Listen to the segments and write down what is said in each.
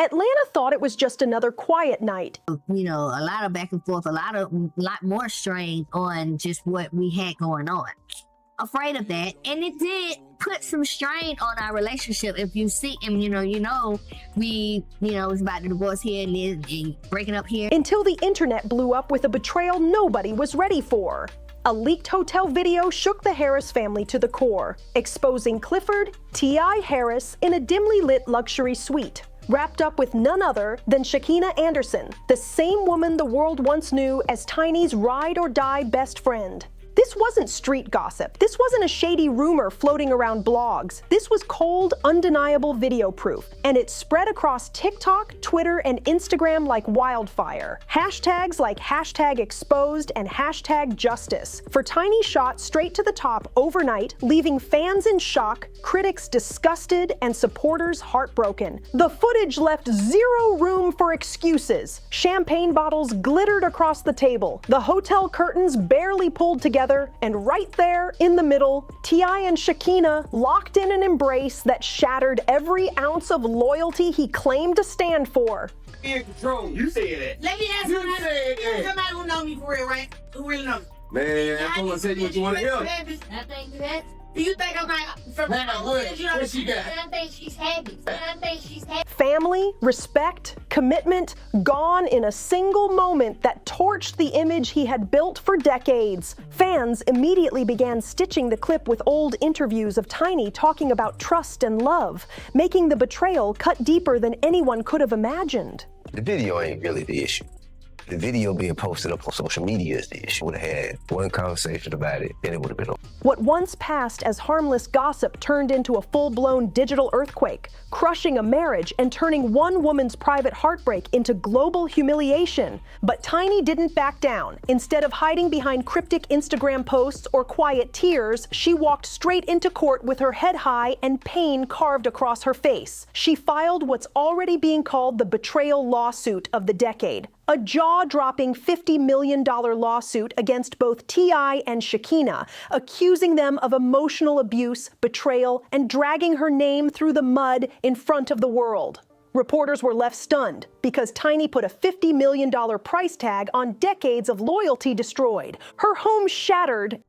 Atlanta thought it was just another quiet night. You know, a lot of back and forth, a lot more strain on just what we had going on. Afraid of that, and it did put some strain on our relationship. If you see, and we was about to divorce here and breaking up here. Until the internet blew up with a betrayal nobody was ready for. A leaked hotel video shook the Harris family to the core, exposing Clifford T.I. Harris in a dimly lit luxury suite, wrapped up with none other than Shekinah Anderson, the same woman the world once knew as Tiny's ride-or-die best friend. This wasn't street gossip. This wasn't a shady rumor floating around blogs. This was cold, undeniable video proof, and it spread across TikTok, Twitter, and Instagram like wildfire. Hashtags like #exposed and #justice. For Tiny shot straight to the top overnight, leaving fans in shock, critics disgusted, and supporters heartbroken. The footage left zero room for excuses. Champagne bottles glittered across the table. The hotel curtains barely pulled together, and right there in the middle, T.I. and Shekinah locked in an embrace that shattered every ounce of loyalty he claimed to stand for. In control, you said that. Let me ask somebody who know me for real, right? Who really know me? Man, I'm gonna tell you what you want to hear. I think that. Do you think I'm like from what she got? I think she's happy. I think she's happy. Family, respect, commitment, gone in a single moment that torched the image he had built for decades. Fans immediately began stitching the clip with old interviews of Tiny talking about trust and love, making the betrayal cut deeper than anyone could have imagined. The video ain't really the issue. The video being posted up on social media is the issue. Would have had one conversation about it, then it would have been over. What once passed as harmless gossip turned into a full-blown digital earthquake, crushing a marriage and turning one woman's private heartbreak into global humiliation. But Tiny didn't back down. Instead of hiding behind cryptic Instagram posts or quiet tears, she walked straight into court with her head high and pain carved across her face. She filed what's already being called the betrayal lawsuit of the decade. A jaw-dropping $50 million lawsuit against both T.I. and Shekinah, accusing them of emotional abuse, betrayal, and dragging her name through the mud in front of the world. Reporters were left stunned because Tiny put a $50 million price tag on decades of loyalty destroyed, her home shattered.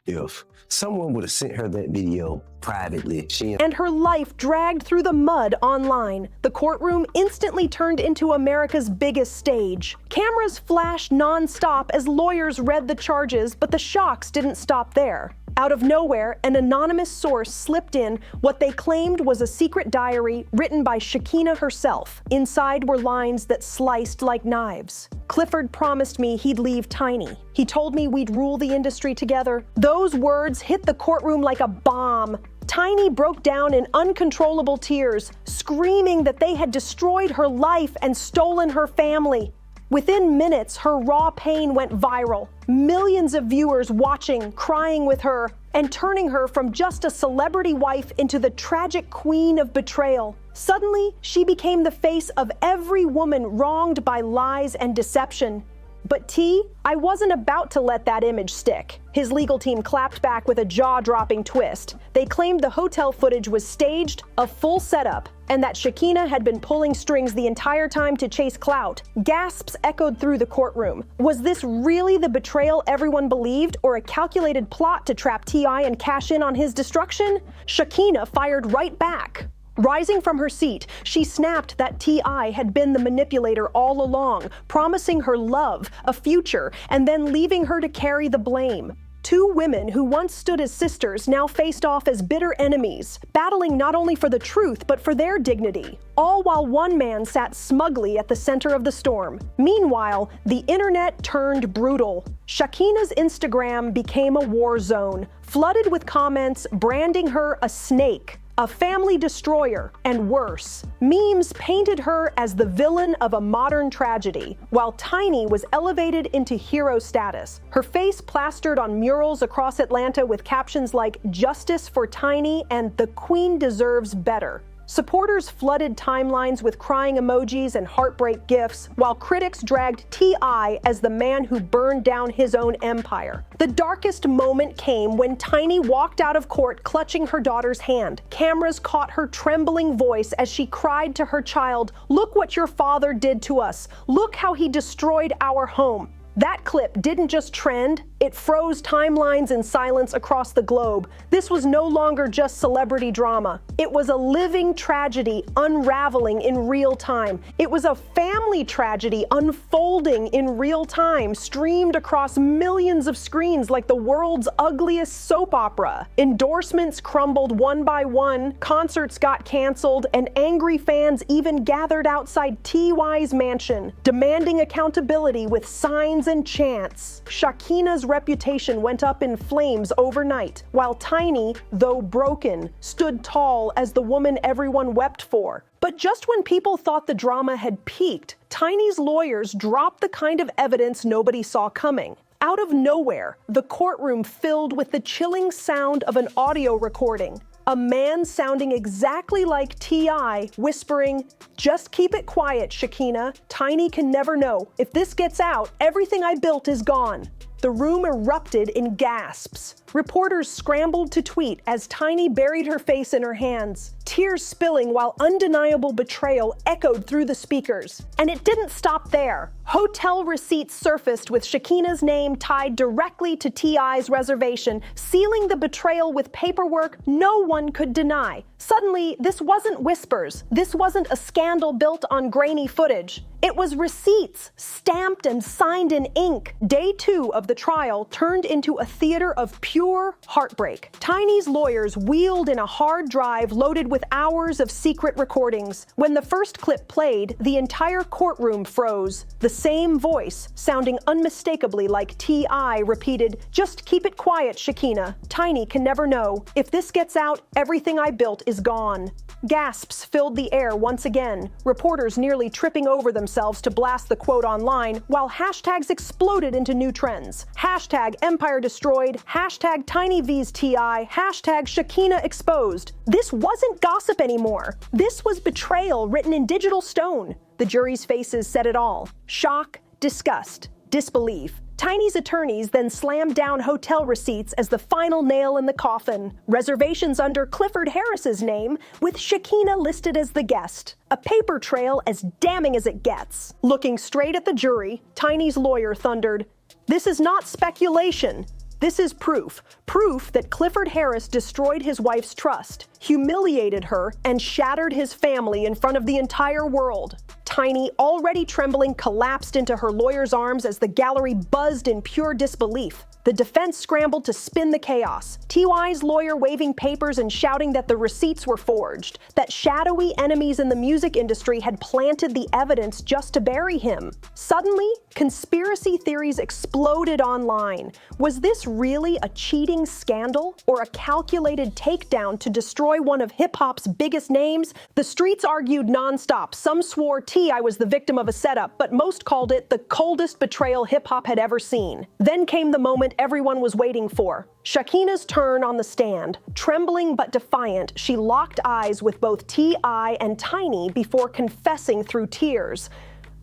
If someone would have sent her that video privately, and her life dragged through the mud online, the courtroom instantly turned into America's biggest stage. Cameras flashed non-stop as lawyers read the charges, but the shocks didn't stop there. Out of nowhere, an anonymous source slipped in what they claimed was a secret diary written by Shekinah herself. Inside were lines that sliced like knives. Clifford promised me he'd leave Tiny. He told me we'd rule the industry together. Those words hit the courtroom like a bomb. Tiny broke down in uncontrollable tears, screaming that they had destroyed her life and stolen her family. Within minutes, her raw pain went viral. Millions of viewers watching, crying with her, and turning her from just a celebrity wife into the tragic queen of betrayal. Suddenly, she became the face of every woman wronged by lies and deception. But T, I wasn't about to let that image stick. His legal team clapped back with a jaw-dropping twist. They claimed the hotel footage was staged, a full setup, and that Shekinah had been pulling strings the entire time to chase clout. Gasps echoed through the courtroom. Was this really the betrayal everyone believed, or a calculated plot to trap T.I. and cash in on his destruction? Shekinah fired right back. Rising from her seat, she snapped that T.I. had been the manipulator all along, promising her love, a future, and then leaving her to carry the blame. Two women who once stood as sisters now faced off as bitter enemies, battling not only for the truth but for their dignity, all while one man sat smugly at the center of the storm. Meanwhile, the internet turned brutal. Shekinah's Instagram became a war zone, flooded with comments branding her a snake, a family destroyer, and worse. Memes painted her as the villain of a modern tragedy, while Tiny was elevated into hero status, her face plastered on murals across Atlanta with captions like "Justice for Tiny" and "The Queen deserves better." Supporters flooded timelines with crying emojis and heartbreak gifs, while critics dragged T.I. as the man who burned down his own empire. The darkest moment came when Tiny walked out of court clutching her daughter's hand. Cameras caught her trembling voice as she cried to her child, "Look what your father did to us. Look how he destroyed our home." That clip didn't just trend, it froze timelines in silence across the globe. This was no longer just celebrity drama. It was a living tragedy unraveling in real time. It was a family tragedy unfolding in real time, streamed across millions of screens like the world's ugliest soap opera. Endorsements crumbled one by one, concerts got canceled, and angry fans even gathered outside T.Y.'s mansion, demanding accountability with signs and chants. Shekinah's reputation went up in flames overnight, while Tiny, though broken, stood tall as the woman everyone wept for. But just when people thought the drama had peaked, Tiny's lawyers dropped the kind of evidence nobody saw coming. Out of nowhere, the courtroom filled with the chilling sound of an audio recording. A man sounding exactly like T.I. whispering, "Just keep it quiet, Shekinah. Tiny can never know. If this gets out, everything I built is gone." The room erupted in gasps. Reporters scrambled to tweet as Tiny buried her face in her hands, tears spilling while undeniable betrayal echoed through the speakers. And it didn't stop there. Hotel receipts surfaced with Shekinah's name tied directly to T.I.'s reservation, sealing the betrayal with paperwork no one could deny. Suddenly, this wasn't whispers. This wasn't a scandal built on grainy footage. It was receipts, stamped and signed in ink. Day 2 of the trial turned into a theater of pure heartbreak. Tiny's lawyers wheeled in a hard drive loaded with hours of secret recordings. When the first clip played, the entire courtroom froze. The same voice, sounding unmistakably like T.I., repeated, "Just keep it quiet, Shekinah. Tiny can never know. If this gets out, everything I built is gone." Gasps filled the air once again, reporters nearly tripping over themselves to blast the quote online, while hashtags exploded into new trends. Hashtag Empire Destroyed, hashtag Tiny V's T.I., hashtag Shekinah Exposed. This wasn't gossip anymore. This was betrayal written in digital stone. The jury's faces said it all. Shock, disgust, disbelief. Tiny's attorneys then slammed down hotel receipts as the final nail in the coffin. Reservations under Clifford Harris's name, with Shekinah listed as the guest. A paper trail as damning as it gets. Looking straight at the jury, Tiny's lawyer thundered, "This is not speculation. This is proof. Proof that Clifford Harris destroyed his wife's trust, humiliated her, and shattered his family in front of the entire world." Tiny, already trembling, collapsed into her lawyer's arms as the gallery buzzed in pure disbelief. The defense scrambled to spin the chaos, T.Y.'s lawyer waving papers and shouting that the receipts were forged, that shadowy enemies in the music industry had planted the evidence just to bury him. Suddenly, conspiracy theories exploded online. Was this really a cheating scandal or a calculated takedown to destroy one of hip-hop's biggest names? The streets argued nonstop. Some swore T.I. was the victim of a setup, but most called it the coldest betrayal hip-hop had ever seen. Then came the moment everyone was waiting for. Shekinah's turn on the stand. Trembling but defiant, she locked eyes with both T.I. and Tiny before confessing through tears.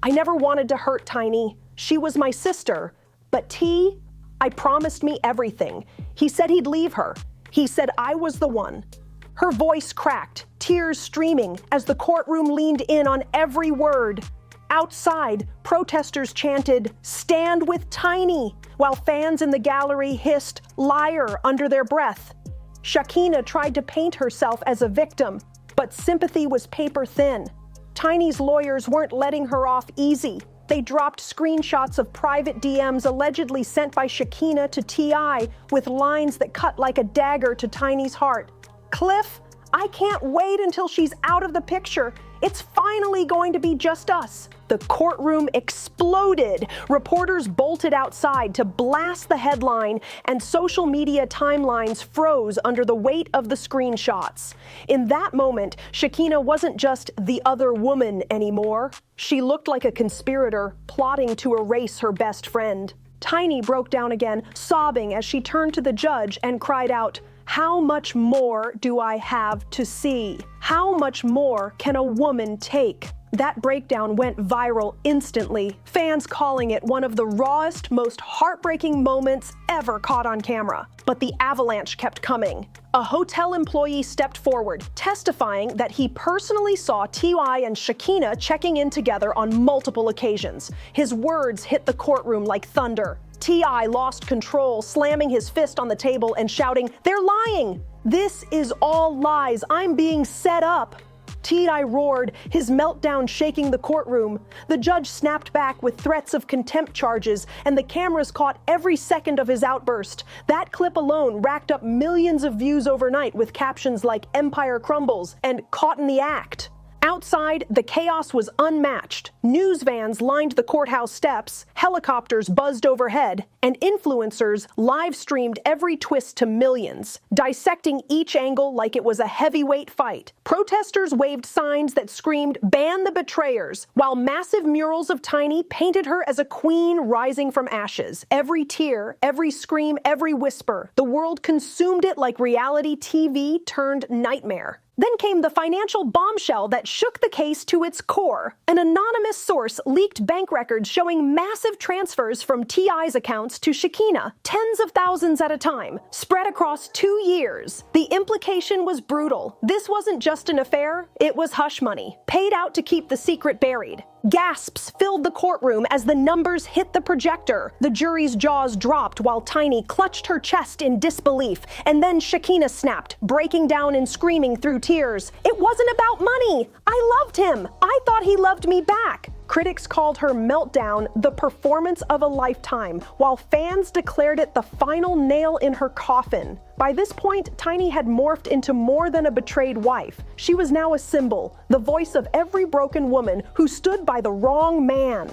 "I never wanted to hurt Tiny. She was my sister. But I promised me everything. He said he'd leave her. He said I was the one." Her voice cracked, tears streaming, as the courtroom leaned in on every word. Outside, protesters chanted, "Stand with Tiny," while fans in the gallery hissed, "Liar," under their breath. Shekinah tried to paint herself as a victim, but sympathy was paper thin. Tiny's lawyers weren't letting her off easy. They dropped screenshots of private DMs allegedly sent by Shekinah to T.I. with lines that cut like a dagger to Tiny's heart. "Cliff, I can't wait until she's out of the picture. It's finally going to be just us." The courtroom exploded. Reporters bolted outside to blast the headline, and social media timelines froze under the weight of the screenshots. In that moment, Shekinah wasn't just the other woman anymore. She looked like a conspirator plotting to erase her best friend. Tiny broke down again, sobbing as she turned to the judge and cried out, How much more do I have to see? How much more can a woman take? That breakdown went viral instantly, fans calling it one of the rawest, most heartbreaking moments ever caught on camera. But the avalanche kept coming. A hotel employee stepped forward, testifying that he personally saw T.I. and Shekinah checking in together on multiple occasions. His words hit the courtroom like thunder. T.I. lost control, slamming his fist on the table and shouting, "They're lying! This is all lies. I'm being set up." T.I. roared, his meltdown shaking the courtroom. The judge snapped back with threats of contempt charges, and the cameras caught every second of his outburst. That clip alone racked up millions of views overnight with captions like "Empire crumbles" and "Caught in the act." Outside, the chaos was unmatched. News vans lined the courthouse steps, helicopters buzzed overhead, and influencers live-streamed every twist to millions, dissecting each angle like it was a heavyweight fight. Protesters waved signs that screamed, "Ban the betrayers," while massive murals of Tiny painted her as a queen rising from ashes. Every tear, every scream, every whisper, the world consumed it like reality TV turned nightmare. Then came the financial bombshell that shook the case to its core. An anonymous source leaked bank records showing massive transfers from T.I.'s accounts to Shekinah, tens of thousands at a time, spread across 2 years. The implication was brutal. This wasn't just an affair, it was hush money, paid out to keep the secret buried. Gasps filled the courtroom as the numbers hit the projector. The jury's jaws dropped while Tiny clutched her chest in disbelief, and then Shekinah snapped, breaking down and screaming through tears. "It wasn't about money! I loved him! I thought he loved me back!" Critics called her meltdown the performance of a lifetime, while fans declared it the final nail in her coffin. By this point, Tiny had morphed into more than a betrayed wife. She was now a symbol, the voice of every broken woman who stood by the wrong man.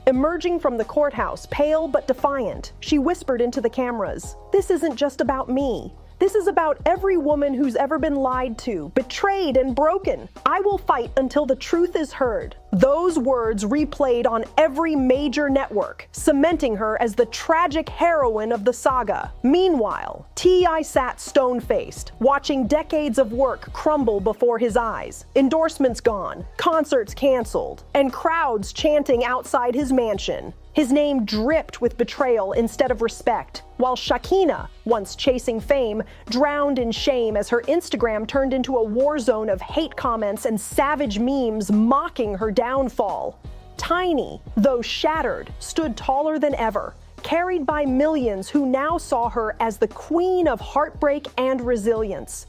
Emerging from the courthouse, pale but defiant, she whispered into the cameras, "This isn't just about me. This is about every woman who's ever been lied to, betrayed, and broken. I will fight until the truth is heard." Those words replayed on every major network, cementing her as the tragic heroine of the saga. Meanwhile, T.I. sat stone-faced, watching decades of work crumble before his eyes. Endorsements gone, concerts canceled, and crowds chanting outside his mansion. His name dripped with betrayal instead of respect, while Shekinah, once chasing fame, drowned in shame as her Instagram turned into a war zone of hate comments and savage memes mocking her downfall. Tiny, though shattered, stood taller than ever, carried by millions who now saw her as the queen of heartbreak and resilience.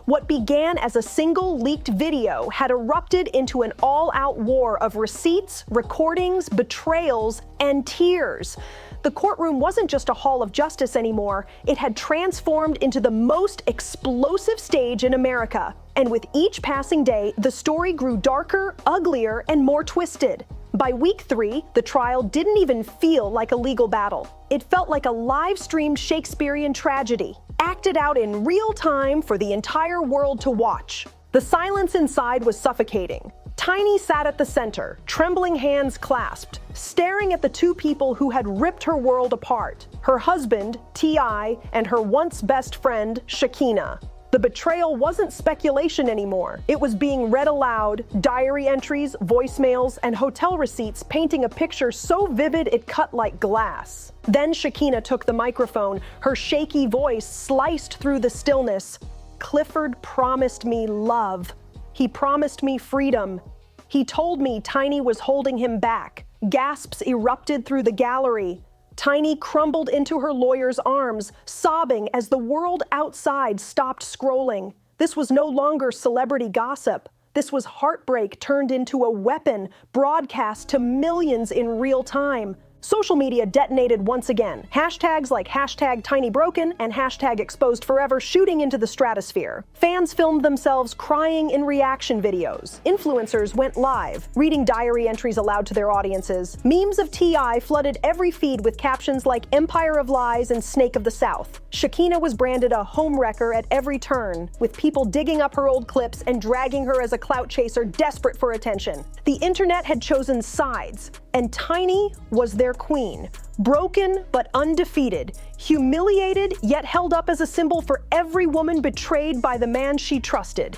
What began as a single leaked video had erupted into an all-out war of receipts, recordings, betrayals, and tears. The courtroom wasn't just a hall of justice anymore, it had transformed into the most explosive stage in America. And with each passing day, the story grew darker, uglier, and more twisted. By week 3, the trial didn't even feel like a legal battle. It felt like a live-streamed Shakespearean tragedy, acted out in real time for the entire world to watch. The silence inside was suffocating. Tiny sat at the center, trembling hands clasped, staring at the two people who had ripped her world apart, her husband, T.I., and her once best friend, Shekinah. The betrayal wasn't speculation anymore. It was being read aloud, diary entries, voicemails, and hotel receipts painting a picture so vivid it cut like glass. Then Shekinah took the microphone, her shaky voice sliced through the stillness. "Clifford promised me love. He promised me freedom. He told me Tiny was holding him back." Gasps erupted through the gallery. Tiny crumbled into her lawyer's arms, sobbing as the world outside stopped scrolling. This was no longer celebrity gossip. This was heartbreak turned into a weapon, broadcast to millions in real time. Social media detonated once again. Hashtags like #TinyBroken and #ExposedForever shooting into the stratosphere. Fans filmed themselves crying in reaction videos. Influencers went live, reading diary entries aloud to their audiences. Memes of T.I. flooded every feed with captions like "Empire of Lies" and "Snake of the South." Shekinah was branded a homewrecker at every turn, with people digging up her old clips and dragging her as a clout chaser desperate for attention. The internet had chosen sides, and Tiny was their queen. Broken but undefeated. Humiliated yet held up as a symbol for every woman betrayed by the man she trusted.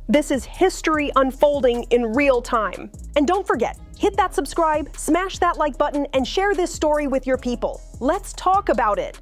This is history unfolding in real time. And don't forget, hit that subscribe, smash that like button, and share this story with your people. Let's talk about it.